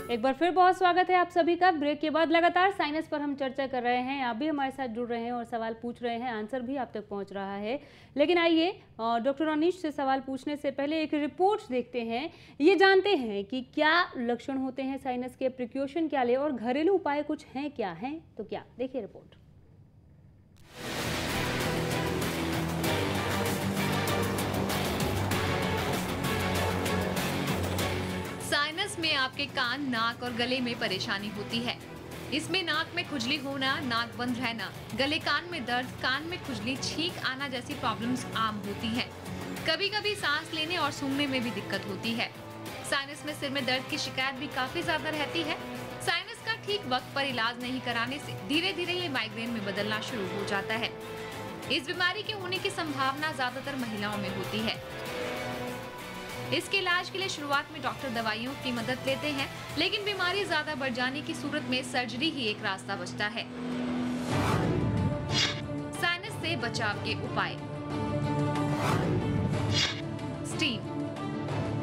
एक बार फिर बहुत स्वागत है आप सभी का। ब्रेक के बाद लगातार साइनस पर हम चर्चा कर रहे हैं। आप भी हमारे साथ जुड़ रहे हैं और सवाल पूछ रहे हैं, आंसर भी आप तक पहुंच रहा है। लेकिन आइए डॉक्टर अनीश से सवाल पूछने से पहले एक रिपोर्ट देखते हैं। ये जानते हैं कि क्या लक्षण होते हैं साइनस के, प्रिकॉशन क्या ले और घरेलू उपाय कुछ हैं क्या हैं, तो क्या देखिए रिपोर्ट। साइनस में आपके कान, नाक और गले में परेशानी होती है। इसमें नाक में खुजली होना, नाक बंद रहना, गले कान में दर्द, कान में खुजली, छींक आना जैसी प्रॉब्लम्स आम होती हैं। कभी कभी सांस लेने और सूंघने में भी दिक्कत होती है। साइनस में सिर में दर्द की शिकायत भी काफी ज्यादा रहती है। साइनस का ठीक वक्त पर इलाज नहीं कराने से धीरे धीरे ये माइग्रेन में बदलना शुरू हो जाता है। इस बीमारी के होने की संभावना ज्यादातर महिलाओं में होती है। इसके इलाज के लिए शुरुआत में डॉक्टर दवाइयों की मदद लेते हैं, लेकिन बीमारी ज्यादा बढ़ जाने की सूरत में सर्जरी ही एक रास्ता बचता है। साइनस से बचाव के उपाय। स्टीम।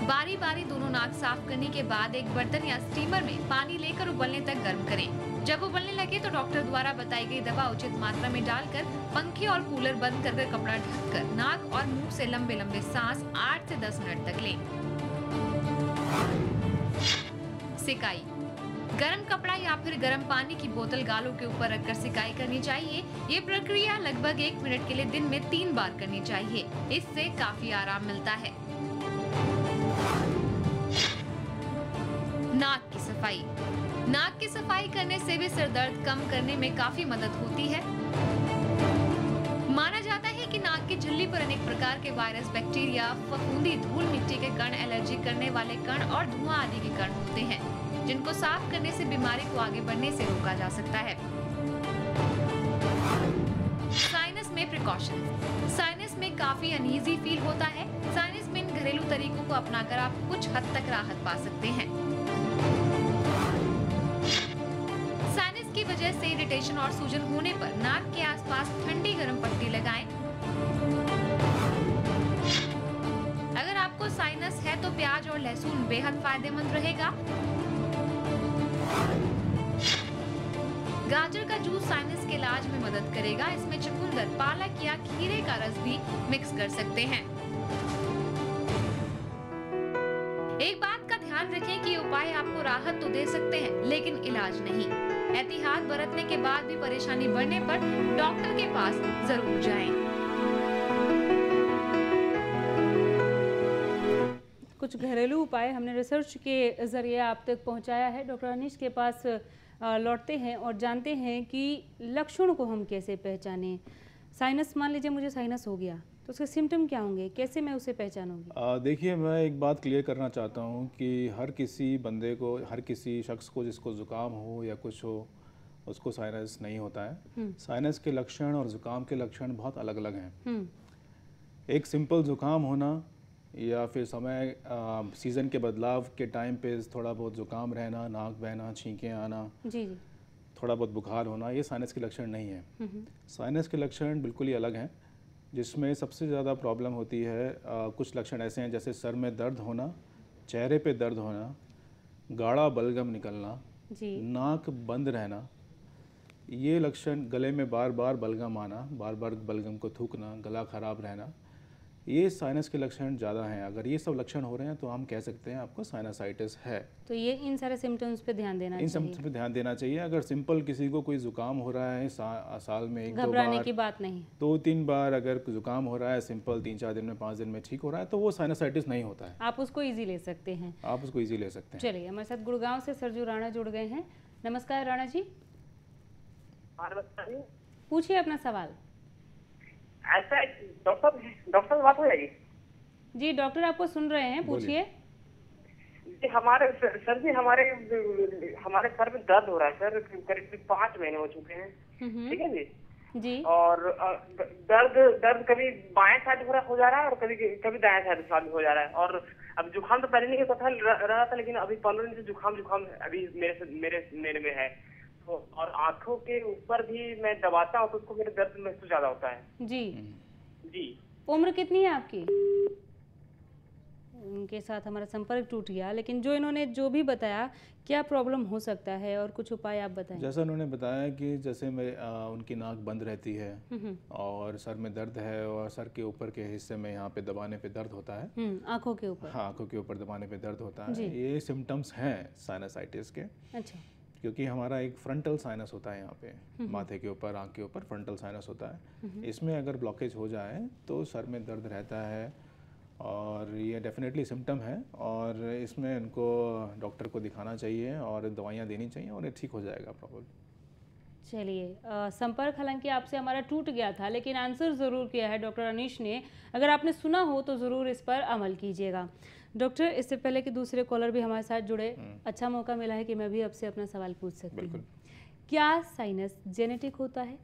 बारी बारी दोनों नाक साफ करने के बाद एक बर्तन या स्टीमर में पानी लेकर उबलने तक गर्म करें। जब उबलने लगे तो डॉक्टर द्वारा बताई गई दवा उचित मात्रा में डालकर पंखे और कूलर बंद कर कपड़ा ढककर नाक और मुंह से लंबे लंबे सांस 8 से 10 मिनट तक लें। सिकाई। गर्म कपड़ा या फिर गर्म पानी की बोतल गालों के ऊपर रखकर सिकाई करनी चाहिए। ये प्रक्रिया लगभग 1 मिनट के लिए दिन में 3 बार करनी चाहिए। इससे काफी आराम मिलता है। नाक की सफाई। नाक की सफाई करने से भी सिर दर्द कम करने में काफी मदद होती है। माना जाता है कि नाक की झिल्ली पर अनेक प्रकार के वायरस, बैक्टीरिया, फफूंदी, धूल मिट्टी के कण, एलर्जी करने वाले कण और धुआं आदि के कण होते हैं, जिनको साफ करने से बीमारी को आगे बढ़ने से रोका जा सकता है। साइनस में प्रिकॉशन। साइनस में काफी अनईजी फील होता है। साइनस में इन घरेलू तरीकों को अपनाकर आप कुछ हद तक राहत पा सकते हैं। साइनस की वजह से इरिटेशन और सूजन होने पर नाक के आसपास ठंडी गर्म पट्टी लगाएं। अगर आपको साइनस है तो प्याज और लहसुन बेहद फायदेमंद रहेगा। गाजर का जूस साइनस के इलाज में मदद करेगा। इसमें चुकंदर, पालक या खीरे का रस भी मिक्स कर सकते हैं। एक बात का ध्यान रखें कि ये उपाय आपको राहत तो दे सकते हैं, लेकिन इलाज नहीं। एहतियात बरतने के बाद भी परेशानी बढ़ने पर डॉक्टर के पास जरूर जाएं। कुछ घरेलू उपाय हमने रिसर्च के जरिए आप तक पहुंचाया है। डॉक्टर अनीश के पास लौटते हैं और जानते हैं कि लक्षणों को हम कैसे पहचानें। साइनस, मान लीजिए मुझे साइनस हो गया तो उसके सिम्टम क्या होंगे, कैसे मैं उसे पहचानूंगी? देखिए, मैं एक बात क्लियर करना चाहता हूँ कि हर किसी बंदे को, हर किसी शख्स को जिसको ज़ुकाम हो या कुछ हो, उसको साइनस नहीं होता है। साइनस के लक्षण और ज़ुकाम के लक्षण बहुत अलग अलग हैं। एक सिंपल ज़ुकाम होना या फिर समय सीज़न के बदलाव के टाइम पे थोड़ा बहुत ज़ुकाम रहना, नाक बहना, छींकें आना, जी, थोड़ा बहुत बुखार होना, ये साइनस के लक्षण नहीं है। साइनस के लक्षण बिल्कुल ही अलग हैं, जिसमें सबसे ज़्यादा प्रॉब्लम होती है। कुछ लक्षण ऐसे हैं जैसे सर में दर्द होना, चेहरे पे दर्द होना, गाढ़ा बलगम निकलना, नाक बंद रहना, ये लक्षण, गले में बार बार बलगम आना, बार बार बलगम को थूकना, गला ख़राब रहना, ये साइनस के लक्षण ज़्यादा हैं। अगर ये सब लक्षण हो रहे हैं तो हम कह सकते हैं आपको साइनसाइटिस है। तो ये इन सारे सिम्टम्स पे ध्यान देना चाहिए। इन सिम्टम्स पे ध्यान देना चाहिए। अगर सिंपल किसी को कोई ज़ुकाम हो रहा है साल में 1-2 बार, घबराने की बात नहीं, 2-3 बार अगर ज़ुकाम हो रहा है सिंपल, 3-4 दिन में, 5 दिन में ठीक हो रहा है, तो वो साइनसाइटिस नहीं होता है। आप उसको ईजी ले सकते हैं। आप उसको ईजी ले सकते हैं। चलिए, हमारे साथ गुड़गांव से सरजू राणा जुड़ गए हैं। नमस्कार राणा जी, पूछिए अपना सवाल। ऐसा डॉक्टर से बात हो जाएगी? जी डॉक्टर आपको सुन रहे हैं, पूछिए। जी हमारे सर जी हमारे सर में दर्द हो रहा है सर, करीब 5 महीने हो चुके हैं। ठीक है जी। और दर्द कभी बाएं साइड हो जा रहा है और कभी दाएं साइड हो जा रहा है। और अब जुकाम तो पहले नहीं पता रहा था, लेकिन अभी 15 दिन से जुकाम अभी मेरे में है। तो और आंखों के ऊपर भी मैं दबाता हूँ तो उसको मेरे दर्द महसूस ज्यादा होता है। जी जी। उम्र कितनी है आपकी? उनके साथ हमारा संपर्क टूट गया, लेकिन जो भी बताया, क्या प्रॉब्लम हो सकता है और कुछ उपाय आप बताएं। जैसा उन्होंने बताया कि जैसे उनकी नाक बंद रहती है और सर में दर्द है और सर के ऊपर के हिस्से में यहाँ पे दबाने पे दर्द होता है, आंखों के ऊपर। हाँ, आंखों के ऊपर दबाने पे दर्द होता है। ये सिम्टम्स हैं साइनसाइटिस के। अच्छा। क्योंकि हमारा एक फ्रंटल साइनस होता है यहाँ पे माथे के ऊपर, आँख के ऊपर फ्रंटल साइनस होता है। इसमें अगर ब्लॉकेज हो जाए तो सर में दर्द रहता है और ये डेफिनेटली सिम्टम है और इसमें उनको डॉक्टर को दिखाना चाहिए और दवाइयाँ देनी चाहिए और ये ठीक हो जाएगा प्रॉब्लम। चलिए, संपर्क हालांकि आपसे हमारा टूट गया था, लेकिन आंसर ज़रूर किया है डॉक्टर अनीश ने। अगर आपने सुना हो तो ज़रूर इस पर अमल कीजिएगा। डॉक्टर, इससे पहले कि दूसरे कॉलर भी हमारे साथ जुड़े, अच्छा मौका मिला है कि मैं भी आपसे अपना सवाल पूछ सकती हूँ। क्या साइनस जेनेटिक होता है?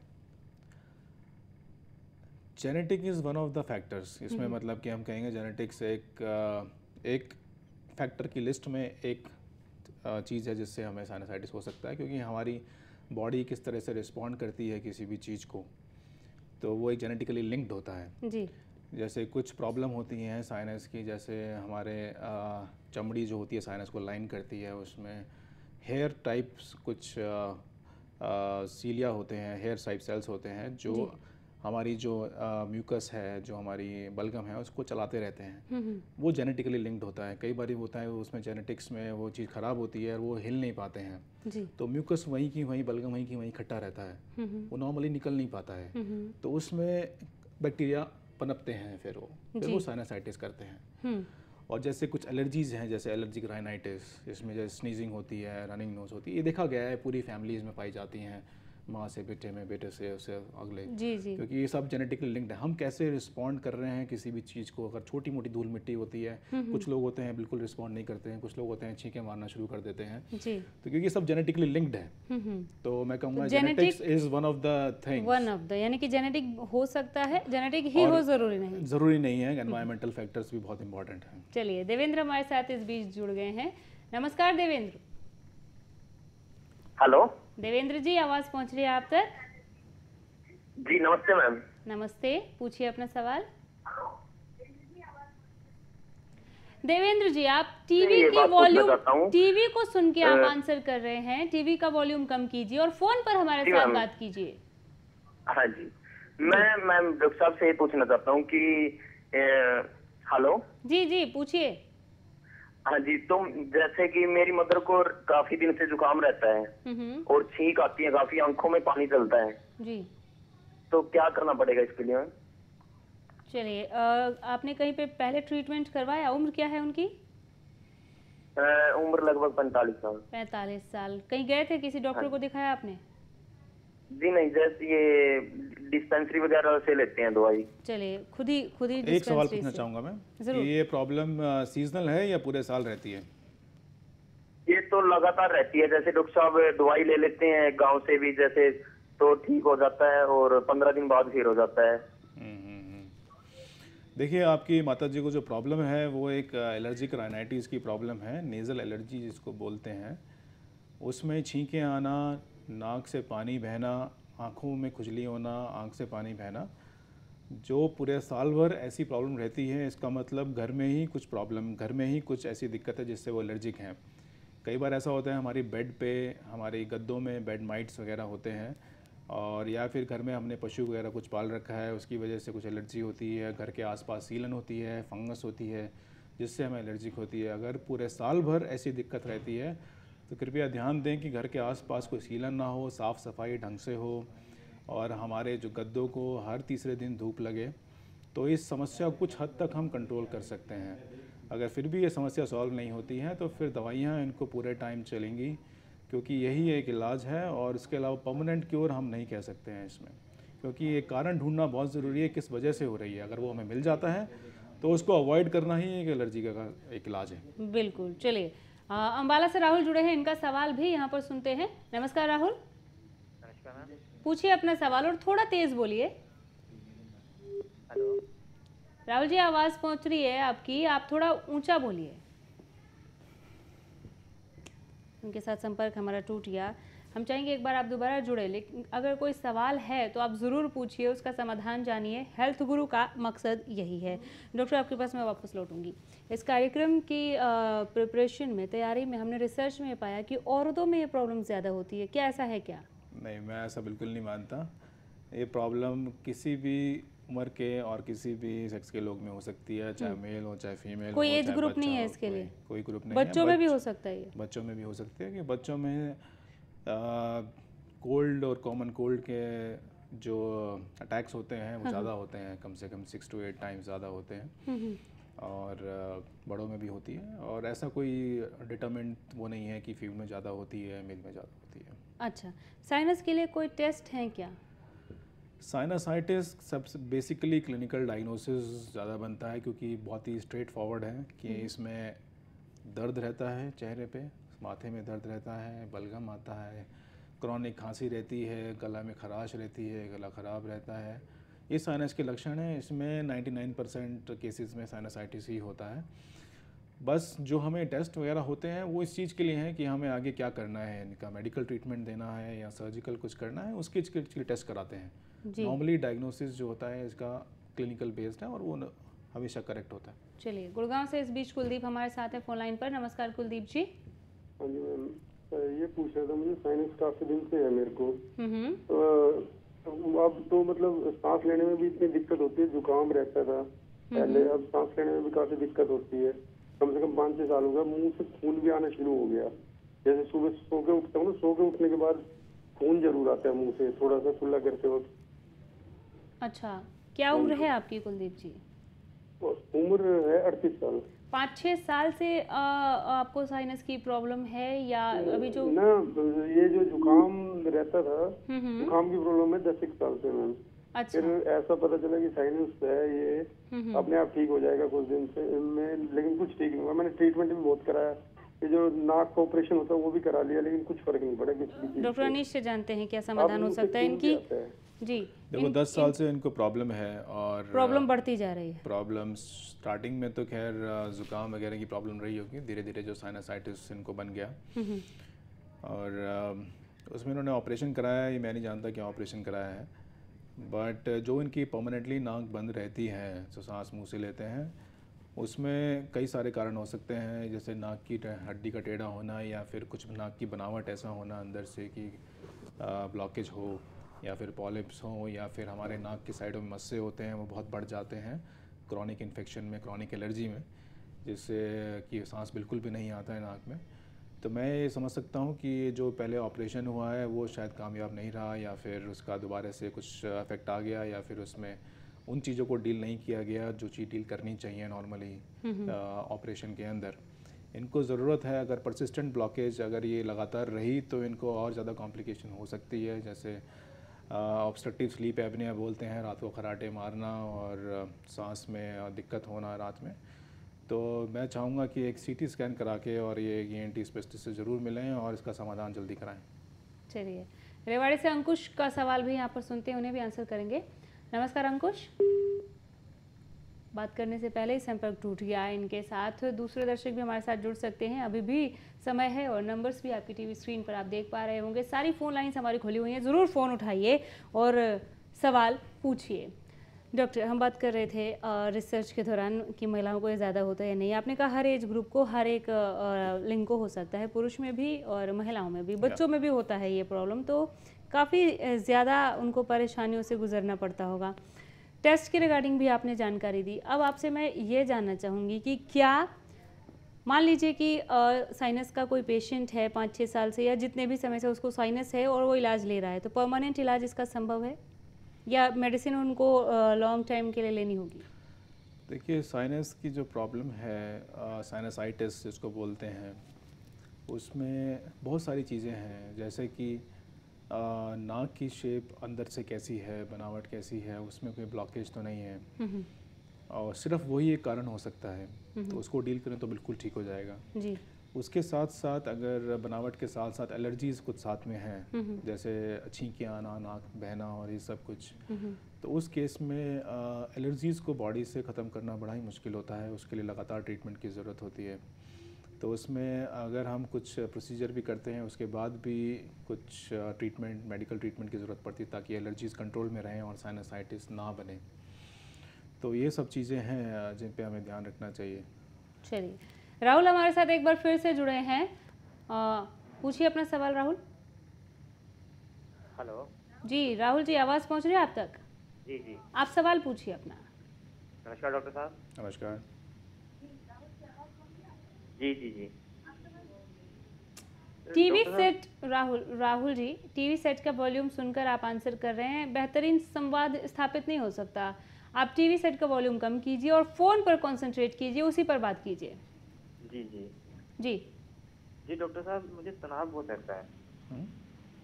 Genetic is one of the factors. इसमें मतलब कि हम कहेंगे जेनेटिक्स एक फैक्टर की लिस्ट में एक चीज़ है जिससे हमें साइनसाइटिस हो सकता है, क्योंकि हमारी बॉडी किस तरह से रिस्पॉन्ड करती है किसी भी चीज़ को, तो वो एक जेनेटिकली लिंक्ड होता है जी। जैसे कुछ प्रॉब्लम होती हैं साइनस की, जैसे हमारे चमड़ी जो होती है साइनस को लाइन करती है, उसमें हेयर टाइप्स कुछ सीलिया होते हैं, हेयर टाइप सेल्स होते हैं जो हमारी जो म्यूकस है, जो हमारी बलगम है, उसको चलाते रहते हैं। वो जेनेटिकली लिंक्ड होता है। कई बार होता है उसमें जेनेटिक्स में वो चीज़ ख़राब होती है और वो हिल नहीं पाते हैं जी। तो म्यूकस वहीं की वहीं, बलगम वहीं की वहीं इकट्ठा रहता है, वो नॉर्मली निकल नहीं पाता है, तो उसमें बैक्टीरिया पनपते हैं, फिर वो साइनसाइटिस करते हैं। और जैसे कुछ एलर्जीज़ हैं, जैसे एलर्जिक राइनाइटिस, इसमें जैसे स्नीजिंग होती है, रनिंग नोज होती है, ये देखा गया है पूरी फैमिलीज़ में पाई जाती हैं, माँ से बेटे में, बेटे से उससे अगले जी। क्योंकि ये सब जेनेटिकली लिंक्ड है। हम कैसे रिस्पॉन्ड कर रहे हैं किसी भी चीज़ को, अगर छोटी मोटी धूल मिट्टी होती है, कुछ लोग होते हैं बिल्कुल रिस्पॉन्ड नहीं करते हैं, कुछ लोग होते हैं छींके मारना शुरू कर देते हैं जी। तो क्योंकि सब जेनेटिकली लिंक्ड है, तो मैं कहूँगा genetics is one of the things, यानी कि जेनेटिक हो सकता है, जेनेटिक ही हो जरूरी नहीं है। एनवायरमेंटल फैक्टर्स भी बहुत इंपॉर्टेंट हैं। चलिए, देवेंद्र हमारे साथ इस बीच जुड़ गए हैं। नमस्कार देवेंद्र। हेलो देवेंद्र जी, आवाज पहुंच रही है आप तक? जी नमस्ते मैम। नमस्ते, पूछिए अपना सवाल। देवेंद्र जी, आप टीवी की वॉल्यूम, टीवी को सुन के आप आंसर कर रहे हैं, टीवी का वॉल्यूम कम कीजिए और फोन पर हमारे साथ बात कीजिए। हाँ जी, मैं मैम डॉक्टर साहब से ये पूछना चाहता हूँ कि हेलो जी जी पूछिए। हाँ जी, तो जैसे कि मेरी मदर को काफी दिन से जुकाम रहता है और छींक आती है काफी, आंखों में पानी चलता है जी, तो क्या करना पड़ेगा इसके लिए? चलिए, आपने कहीं पे पहले ट्रीटमेंट करवाया? उम्र क्या है उनकी? उम्र लगभग 45 साल। 45 साल। कहीं गए थे, किसी डॉक्टर को दिखाया आपने? जी नहीं, जैसे ये डिस्पेंसरी वगैरह से लेते हैं दवाई। चलिए, खुद ही एक सवाल पूछना चाहूंगा मैं कि ये प्रॉब्लम सीजनल है या पूरे साल रहती है? ये तो लगातार रहती है, जैसे डॉक्टर साहब दवाई ले लेते हैं गांव से भी, जैसे तो ठीक हो जाता है और 15 दिन बाद फिर हो जाता है। देखिए, आपकी माताजी को जो प्रॉब्लम है वो एक एलर्जिक राइनाइटिस की प्रॉब्लम है, नेज़ल एलर्जी जिसको बोलते हैं। उसमें छींकें आना, नाक से पानी बहना, आँखों में खुजली होना, आँख से पानी बहना, जो पूरे साल भर ऐसी प्रॉब्लम रहती है, इसका मतलब घर में ही कुछ प्रॉब्लम, घर में ही कुछ ऐसी दिक्कत है जिससे वो एलर्जिक हैं। कई बार ऐसा होता है हमारी बेड पे, हमारे गद्दों में बेड माइट्स वगैरह होते हैं, और या फिर घर में हमने पशु वगैरह कुछ पाल रखा है, उसकी वजह से कुछ एलर्जी होती है, घर के आसपास सीलन होती है, फंगस होती है, जिससे हमें एलर्जिक होती है। अगर पूरे साल भर ऐसी दिक्कत रहती है तो कृपया ध्यान दें कि घर के आसपास कोई सीलन ना हो, साफ़ सफाई ढंग से हो, और हमारे जो गद्दों को हर तीसरे दिन धूप लगे, तो इस समस्या को कुछ हद तक हम कंट्रोल कर सकते हैं। अगर फिर भी ये समस्या सॉल्व नहीं होती है तो फिर दवाइयाँ इनको पूरे टाइम चलेंगी, क्योंकि यही एक इलाज है, और इसके अलावा परमानेंट क्योर हम नहीं कह सकते हैं इसमें, क्योंकि ये कारण ढूंढना बहुत ज़रूरी है किस वजह से हो रही है। अगर वो हमें मिल जाता है तो उसको अवॉइड करना ही एक एलर्जी का एक इलाज है। बिल्कुल। चलिए, अम्बाला से राहुल जुड़े हैं, इनका सवाल भी यहाँ पर सुनते हैं। नमस्कार राहुल। नमस्कार मैम। पूछिए अपना सवाल और थोड़ा तेज बोलिए। हेलो राहुल जी, आवाज़ पहुँच रही है आपकी, आप थोड़ा ऊंचा बोलिए। उनके साथ संपर्क हमारा टूट गया। हम चाहेंगे एक बार आप दोबारा जुड़े, लेकिन अगर कोई सवाल है तो आप ज़रूर पूछिए, उसका समाधान जानिए। हेल्थ गुरु का मकसद यही है। डॉक्टर आपके पास मैं वापस लौटूंगी। इस कार्यक्रम की प्रिपरेशन में, तैयारी में हमने रिसर्च में पाया कि औरतों में ये प्रॉब्लम ज़्यादा होती है। क्या ऐसा है क्या? नहीं, मैं ऐसा बिल्कुल नहीं मानता। ये प्रॉब्लम किसी भी उम्र के और किसी भी सेक्स के लोग में हो सकती है, चाहे मेल हो चाहे फीमेल हो, कोई एज चाहे ग्रुप बच्चा नहीं है हो, इसके लिए? कोई ग्रुप नहीं है। बच्चों में भी हो सकता है ये? बच्चों में भी हो सकती है कि बच्चों में कोल्ड और कॉमन कोल्ड के जो अटैक्स होते हैं वो ज़्यादा होते हैं, कम से कम 6 to 8 टाइम्स ज़्यादा होते हैं। और बड़ों में भी होती है, और ऐसा कोई डिटरमिनेंट वो नहीं है कि फीमेल में ज़्यादा होती है मेल में ज़्यादा होती है। अच्छा, साइनस के लिए कोई टेस्ट हैं क्या? साइनसाइटिस सबसे बेसिकली क्लिनिकल डायग्नोसिस ज़्यादा बनता है, क्योंकि बहुत ही स्ट्रेट फॉरवर्ड है कि इसमें दर्द रहता है चेहरे पे, माथे में दर्द रहता है, बलगम आता है, क्रॉनिक खांसी रहती है, गला में खराश रहती है, गला ख़राब रहता है। ये साइनस के लक्षण हैं। इसमें 99% केसेस में साइनसाइटिस ही होता है। बस जो हमें टेस्ट वगैरह होते हैं वो इस चीज़ के लिए हैं कि हमें आगे क्या करना है, इनका मेडिकल ट्रीटमेंट देना है या सर्जिकल कुछ करना है, उसके लिए टेस्ट कराते हैं। नॉर्मली डायग्नोसिस जो होता है इसका क्लिनिकल बेस्ड है और वो हमेशा करेक्ट होता है। चलिए, गुड़गांव से इस बीच कुलदीप हमारे साथ है फोन लाइन पर। नमस्कार कुलदीप जी। हाँ जी मैम, ये पूछ रहा था, मुझे साइनस काफी दिन से है मेरे को। अब तो मतलब सांस लेने में भी इतनी दिक्कत होती है, जुकाम रहता था पहले, अब सांस लेने में भी काफी दिक्कत होती है। कम से कम 5-6 साल हो गया। मुंह से खून भी आना शुरू हो गया। जैसे सुबह सो के उठता हूँ ना, सो के उठने के बाद खून जरूर आता है मुंह से, थोड़ा सा कुल्ला करते वक्त। अच्छा, क्या उम्र है आपकी कुलदीप जी? उम्र है 38 साल। 5-6 साल से आपको साइनस की प्रॉब्लम है या अभी जो ना, ये जो जुकाम रहता था, जुकाम की प्रॉब्लम है 10 साल से मैम। अच्छा। फिर ऐसा पता चला कि साइनस है, ये अपने आप ठीक हो जाएगा कुछ दिन से में, लेकिन कुछ ठीक नहीं हुआ। मैंने ट्रीटमेंट भी बहुत कराया, ये जो नाक का ऑपरेशन होता है वो भी करा लिया, लेकिन कुछ फर्क नहीं पड़ा किसी चीज। डॉक्टर अनीश से जानते हैं क्या समाधान हो सकता है इनकी? जी, देखो 10 साल से इनको प्रॉब्लम है और प्रॉब्लम बढ़ती जा रही है। प्रॉब्लम स्टार्टिंग में तो खैर ज़ुकाम वगैरह की प्रॉब्लम रही होगी, धीरे धीरे जो साइनसाइटिस इनको बन गया। और उसमें इन्होंने ऑपरेशन कराया, ये मैं नहीं जानता क्या ऑपरेशन कराया है, बट जो इनकी परमानेंटली नाक बंद रहती है, जो सांस मुंह से लेते हैं, उसमें कई सारे कारण हो सकते हैं, जैसे नाक की हड्डी का टेढ़ा होना या फिर कुछ नाक की बनावट ऐसा होना अंदर से कि ब्लॉकेज हो, या फिर पॉलिप्स हो, या फिर हमारे नाक की साइडों में मस्से होते हैं वो बहुत बढ़ जाते हैं क्रॉनिक इन्फेक्शन में, क्रॉनिक एलर्जी में, जिससे कि सांस बिल्कुल भी नहीं आता है नाक में। तो मैं ये समझ सकता हूँ कि जो पहले ऑपरेशन हुआ है वो शायद कामयाब नहीं रहा, या फिर उसका दोबारा से कुछ इफेक्ट आ गया, या फिर उसमें उन चीज़ों को डील नहीं किया गया जो चीज़ डील करनी चाहिए नॉर्मली ऑपरेशन के अंदर। इनको ज़रूरत है, अगर परसिस्टेंट ब्लॉकेज अगर ये लगातार रही तो इनको और ज़्यादा कॉम्प्लिकेशन हो सकती है, जैसे ऑब्स्ट्रक्टिव स्लीप एपनिया बोलते हैं, रात को खराटे मारना और सांस में दिक्कत होना रात में। तो मैं चाहूँगा कि एक सीटी स्कैन करा के और ये ENT स्पेशलिस्ट से ज़रूर मिलें और इसका समाधान जल्दी कराएं। चलिए, रेवाड़ी से अंकुश का सवाल भी यहाँ पर सुनते हैं, उन्हें भी आंसर करेंगे। नमस्कार अंकुश। बात करने से पहले ही संपर्क टूट गया इनके साथ। दूसरे दर्शक भी हमारे साथ जुड़ सकते हैं, अभी भी समय है और नंबर्स भी आपकी टीवी स्क्रीन पर आप देख पा रहे होंगे। सारी फ़ोन लाइन्स हमारी खुली हुई हैं, ज़रूर फ़ोन उठाइए और सवाल पूछिए। डॉक्टर, हम बात कर रहे थे रिसर्च के दौरान कि महिलाओं को ये ज़्यादा होता है या नहीं। आपने कहा हर एज ग्रुप को, हर एक लिंग को हो सकता है, पुरुष में भी और महिलाओं में भी, बच्चों में भी होता है ये प्रॉब्लम, तो काफ़ी ज़्यादा उनको परेशानियों से गुजरना पड़ता होगा। टेस्ट के रिगार्डिंग भी आपने जानकारी दी। अब आपसे मैं ये जानना चाहूँगी कि क्या मान लीजिए कि साइनस का कोई पेशेंट है 5-6 साल से या जितने भी समय से उसको साइनस है और वो इलाज ले रहा है, तो परमानेंट इलाज इसका संभव है या मेडिसिन उनको लॉन्ग टाइम के लिए लेनी होगी? देखिए, साइनस की जो प्रॉब्लम है, साइनसाइटिस जिसको बोलते हैं, उसमें बहुत सारी चीज़ें हैं, जैसे कि नाक की शेप अंदर से कैसी है, बनावट कैसी है, उसमें कोई ब्लॉकेज तो नहीं है, और सिर्फ वही एक कारण हो सकता है, तो उसको डील करें तो बिल्कुल ठीक हो जाएगा जी। उसके साथ साथ अगर बनावट के साथ साथ एलर्जीज़ कुछ साथ में हैं, जैसे छींकियाँ आना, नाक बहना और ये सब कुछ, तो उस केस में एलर्जीज़ को बॉडी से ख़त्म करना बड़ा ही मुश्किल होता है, उसके लिए लगातार ट्रीटमेंट की ज़रूरत होती है। तो उसमें अगर हम कुछ प्रोसीजर भी करते हैं उसके बाद भी कुछ ट्रीटमेंट, मेडिकल ट्रीटमेंट की ज़रूरत पड़ती है ताकि एलर्जीज़ कंट्रोल में रहें और साइनसाइटिस ना बने। तो ये सब चीज़ें हैं जिन पे हमें ध्यान रखना चाहिए। चलिए, राहुल हमारे साथ एक बार फिर से जुड़े हैं, पूछिए अपना सवाल राहुल। हेलो जी राहुल जी, आवाज़ पहुंच रही है आप तक? जी जी, आप सवाल पूछिए अपना। नमस्कार डॉक्टर साहब। नमस्कार। जी जी जी, TV set Rahul ji, TV set का वॉल्यूम सुनकर आप आंसर कर रहे हैं, बेहतरीन संवाद स्थापित नहीं हो सकता। आप टीवी सेट का वॉल्यूम कम कीजिए और फ़ोन पर कंसंट्रेट कीजिए, उसी पर बात कीजिए। जी जी जी जी, डॉक्टर साहब मुझे तनाव बहुत रहता है।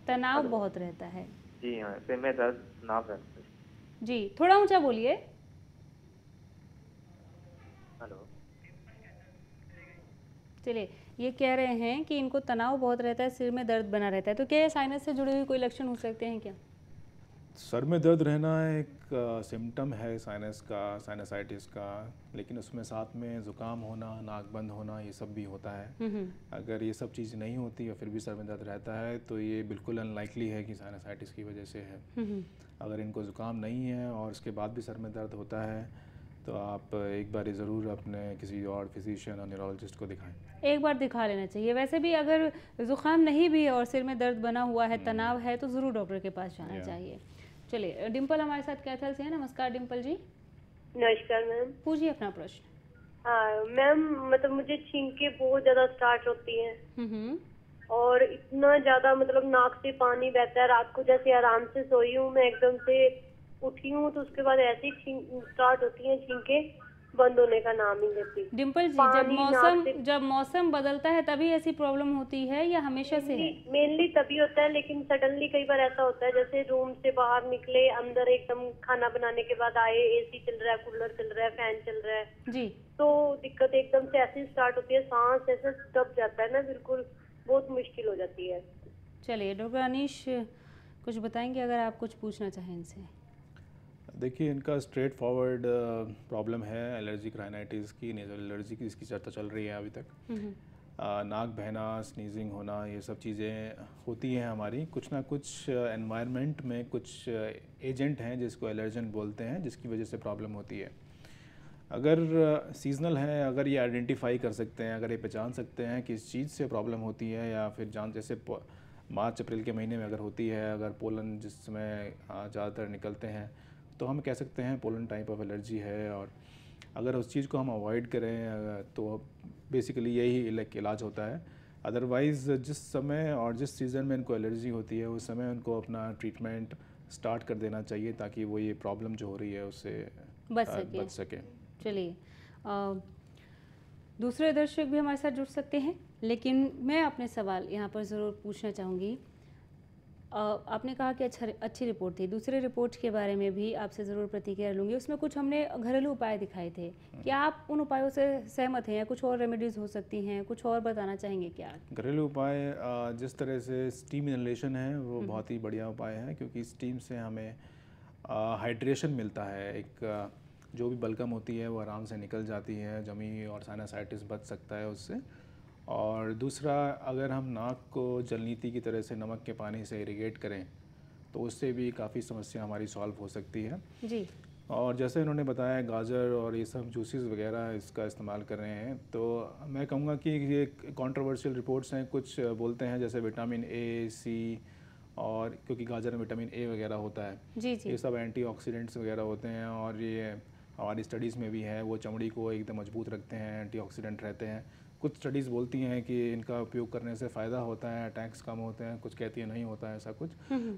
तनाव बहुत रहता है? जी हाँ, सिर में दर्द, तनाव रहता है। जी, थोड़ा ऊंचा बोलिए। हेलो, चलिए, ये कह रहे हैं कि इनको तनाव बहुत रहता है, सिर में दर्द बना रहता है, तो क्या ये साइनस से जुड़े हुए कोई लक्षण हो सकते हैं क्या? सर में दर्द रहना एक सिम्टम है साइनस का, साइनसाइटिस का, लेकिन उसमें साथ में ज़ुकाम होना, नाक बंद होना, ये सब भी होता है। अगर ये सब चीज़ नहीं होती और फिर भी सर में दर्द रहता है तो ये बिल्कुल अनलाइकली है कि साइनसाइटिस की वजह से है। अगर इनको ज़ुकाम नहीं है और उसके बाद भी सर में दर्द होता है तो आप एक बार ज़रूर अपने किसी और फिजिशियन और न्यूरोलॉजिस्ट को दिखाएं। एक बार दिखा लेना चाहिए। वैसे भी अगर ज़ुकाम नहीं भी है और सिर में दर्द बना हुआ है, तनाव है, तो ज़रूर डॉक्टर के पास जाना चाहिए। चलिए, डिम्पल हमारे साथ कैथल से है। नमस्कार डिम्पल जी। नमस्कार मैम। पूछिए अपना प्रश्न। हाँ मैम, मतलब मुझे छींकें बहुत ज्यादा स्टार्ट होती हैं और इतना ज्यादा मतलब नाक से पानी बहता है। रात को जैसे आराम से सोई हूँ मैं, एकदम से उठी हूँ तो उसके बाद ऐसी स्टार्ट होती हैं छींकें, बंद होने का नाम ही लेती। डिम्पल जी, जब मौसम बदलता है तभी ऐसी प्रॉब्लम होती है या हमेशा से है? मेनली तभी होता है, लेकिन सडनली कई बार ऐसा होता है जैसे रूम से बाहर निकले, अंदर एकदम खाना बनाने के बाद आए, एसी चल रहा है, कूलर चल रहा है, फैन चल रहा है जी, तो दिक्कत एकदम से ऐसी स्टार्ट होती है, सांस ऐसा दब जाता है ना, बिल्कुल बहुत मुश्किल हो जाती है। चलिए, डॉक्टर अनीश कुछ बताएंगे अगर आप कुछ पूछना चाहें इनसे। देखिए, इनका स्ट्रेट फॉरवर्ड प्रॉब्लम है एलर्जिक राइनाइटिस की, नेज़ल एलर्जी की, इसकी चर्चा चल रही है अभी तक। नाक बहना, स्नीजिंग होना, ये सब चीज़ें होती हैं हमारी। कुछ ना कुछ एनवायरनमेंट में कुछ एजेंट हैं जिसको एलर्जन बोलते हैं, जिसकी वजह से प्रॉब्लम होती है। अगर सीजनल है, अगर ये आइडेंटिफाई कर सकते हैं, अगर ये पहचान सकते हैं कि इस चीज़ से प्रॉब्लम होती है, या फिर जैसे मार्च अप्रैल के महीने में अगर होती है, अगर पोलन जिसमें ज़्यादातर निकलते हैं, तो हम कह सकते हैं पोलन टाइप ऑफ एलर्जी है। और अगर उस चीज़ को हम अवॉइड करें तो बेसिकली यही इलाज होता है। अदरवाइज़ जिस समय और जिस सीज़न में इनको एलर्जी होती है उस समय उनको अपना ट्रीटमेंट स्टार्ट कर देना चाहिए ताकि वो ये प्रॉब्लम जो हो रही है उससे बच सके। चलिए, दूसरे दर्शक भी हमारे साथ जुड़ सकते हैं, लेकिन मैं अपने सवाल यहाँ पर ज़रूर पूछना चाहूँगी। आपने कहा कि अच्छी रिपोर्ट थी, दूसरे रिपोर्ट के बारे में भी आपसे ज़रूर प्रतिक्रिया लूँगी। उसमें कुछ हमने घरेलू उपाय दिखाए थे, क्या आप उन उपायों से सहमत हैं या कुछ और रेमेडीज़ हो सकती हैं, कुछ और बताना चाहेंगे क्या? घरेलू उपाय जिस तरह से स्टीम इनहेलेशन है वो बहुत ही बढ़िया उपाय है, क्योंकि स्टीम से हमें हाइड्रेशन मिलता है। एक जो भी बलगम होती है वो आराम से निकल जाती है, जमी और साइनसाइटिस बच सकता है उससे। और दूसरा, अगर हम नाक को जलनीति की तरह से नमक के पानी से इरिगेट करें तो उससे भी काफ़ी समस्या हमारी सॉल्व हो सकती है जी। और जैसे इन्होंने बताया गाजर और ये सब जूसेस वगैरह इसका इस्तेमाल कर रहे हैं, तो मैं कहूँगा कि ये कंट्रोवर्शियल रिपोर्ट्स हैं। कुछ बोलते हैं जैसे विटामिन ए, सी, और क्योंकि गाजर में विटामिन ए वगैरह होता है, जी जी, ये सब एंटीऑक्सीडेंट्स वगैरह होते हैं और ये हमारी स्टडीज़ में भी है, वो चमड़ी को एकदम मजबूत रखते हैं, एंटीऑक्सीडेंट रहते हैं। कुछ स्टडीज़ बोलती हैं कि इनका उपयोग करने से फ़ायदा होता है, अटैक्स कम होते हैं, कुछ कहती हैं नहीं होता है ऐसा कुछ,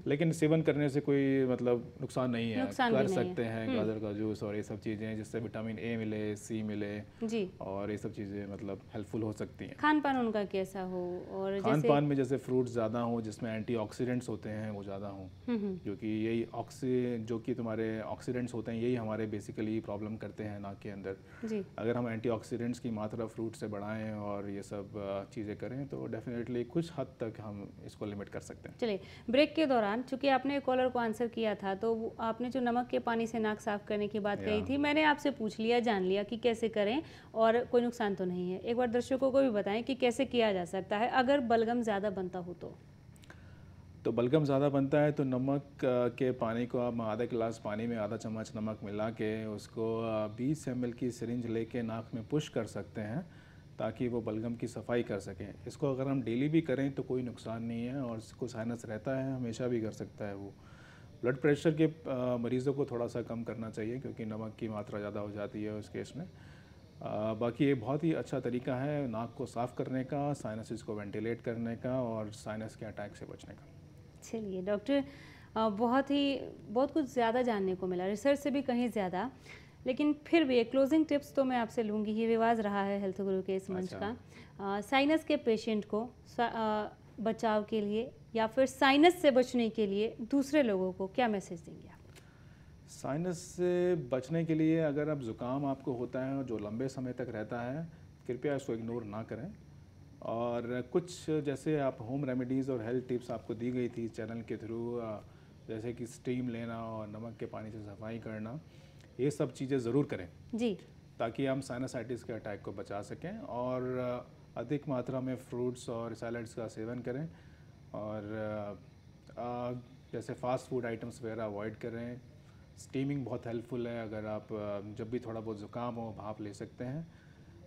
लेकिन सेवन करने से कोई मतलब नुकसान नहीं है, कर सकते हैं गाजर का जूस और ये सब चीज़ें, जिससे विटामिन ए मिले, सी मिले जी, और ये सब चीज़ें मतलब हेल्पफुल हो सकती हैं। खान पान उनका कैसा हो? और खान पान में जैसे फ्रूट्स ज़्यादा हो जिसमें एंटीऑक्सीडेंट्स होते हैं वो ज़्यादा हों, क्योंकि यही जो कि तुम्हारे ऑक्सीडेंट्स होते हैं यही हमारे बेसिकली प्रॉब्लम करते हैं नाक के अंदर। अगर हम एंटीऑक्सीडेंट्स की मात्रा फ्रूट से बढ़ाएं करें और ये सब चीज़ें करें तो डेफिनेटली कुछ हद तक हम इसको लिमिट कर सकते हैं। चलिए, ब्रेक के दौरान चूंकि आपने कॉलर को आंसर किया था तो आपने जो नमक के पानी से नाक साफ करने की बात कही थी, मैंने आपसे पूछ लिया, जान लिया कि कैसे करें और कोई नुकसान तो नहीं है। एक बार दर्शकों को भी बताएं कि कैसे किया जा सकता है अगर बलगम ज़्यादा बनता हो तो बलगम ज़्यादा बनता है तो नमक के पानी को आप आधा गिलास पानी में आधा चम्मच नमक मिला के उसको 20 ml की सिरिंज लेके नाक में पुश कर सकते हैं ताकि वो बलगम की सफाई कर सकें। इसको अगर हम डेली भी करें तो कोई नुकसान नहीं है और इसको साइनस रहता है हमेशा भी कर सकता है वो। ब्लड प्रेशर के मरीज़ों को थोड़ा सा कम करना चाहिए क्योंकि नमक की मात्रा ज़्यादा हो जाती है उस केस में। बाकी ये बहुत ही अच्छा तरीका है नाक को साफ़ करने का, साइनसिस को वेंटिलेट करने का और साइनस के अटैक से बचने का। चलिए डॉक्टर, बहुत कुछ ज़्यादा जानने को मिला, रिसर्च से भी कहीं ज़्यादा, लेकिन फिर भी एक क्लोजिंग टिप्स तो मैं आपसे लूँगी। ये रिवाज रहा है हेल्थ गुरु के इस मंच का। साइनस के पेशेंट को बचाव के लिए या फिर साइनस से बचने के लिए दूसरे लोगों को क्या मैसेज देंगे आप? साइनस से बचने के लिए अगर अब ज़ुकाम आपको होता है और जो लंबे समय तक रहता है, कृपया इसको इग्नोर ना करें और कुछ जैसे आप होम रेमेडीज़ और हेल्थ टिप्स आपको दी गई थी चैनल के थ्रू, जैसे कि स्टीम लेना और नमक के पानी से सफाई करना, ये सब चीज़ें ज़रूर करें जी, ताकि हम साइनसाइटिस के अटैक को बचा सकें। और अधिक मात्रा में फ्रूट्स और सैलड्स का सेवन करें और जैसे फास्ट फूड आइटम्स वगैरह अवॉइड करें। स्टीमिंग बहुत हेल्पफुल है, अगर आप जब भी थोड़ा बहुत ज़ुकाम हो भाप ले सकते हैं।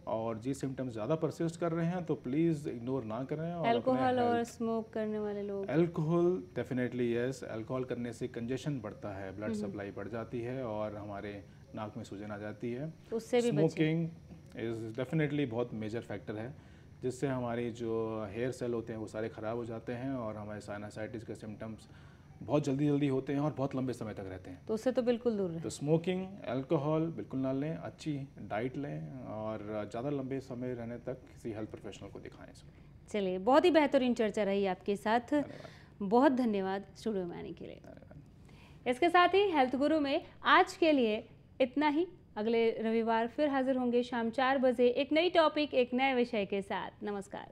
और जी सिम्टम्स ज़्यादा परसिस्ट कर रहे हैं तो प्लीज़ इग्नोर ना करें। और अल्कोहल और स्मोक करने वाले लोग, अल्कोहल डेफिनेटली यस, अल्कोहल करने से कंजेशन बढ़ता है, ब्लड सप्लाई बढ़ जाती है और हमारे नाक में सूजन आ जाती है। तो उससे भी स्मोकिंग इज़ डेफिनेटली बहुत मेजर फैक्टर है जिससे हमारी जो हेयर सेल होते हैं वो सारे ख़राब हो जाते हैं और हमारे साइनसाइटिस के सिम्टम्स बहुत जल्दी होते हैं और बहुत लंबे समय तक रहते हैं। तो उससे तो बिल्कुल दूर रहें। तो स्मोकिंग, अल्कोहल बिल्कुल ना लें, अच्छी डाइट लें और ज़्यादा लंबे समय रहने तक किसी हेल्थ प्रोफेशनल को दिखाएं। चलिए, बहुत ही बेहतरीन चर्चा रही आपके साथ, बहुत धन्यवाद स्टूडियो में आने के लिए। इसके साथ ही हेल्थ गुरु में आज के लिए इतना ही। अगले रविवार फिर हाजिर होंगे शाम 4 बजे एक नई टॉपिक, एक नए विषय के साथ। नमस्कार।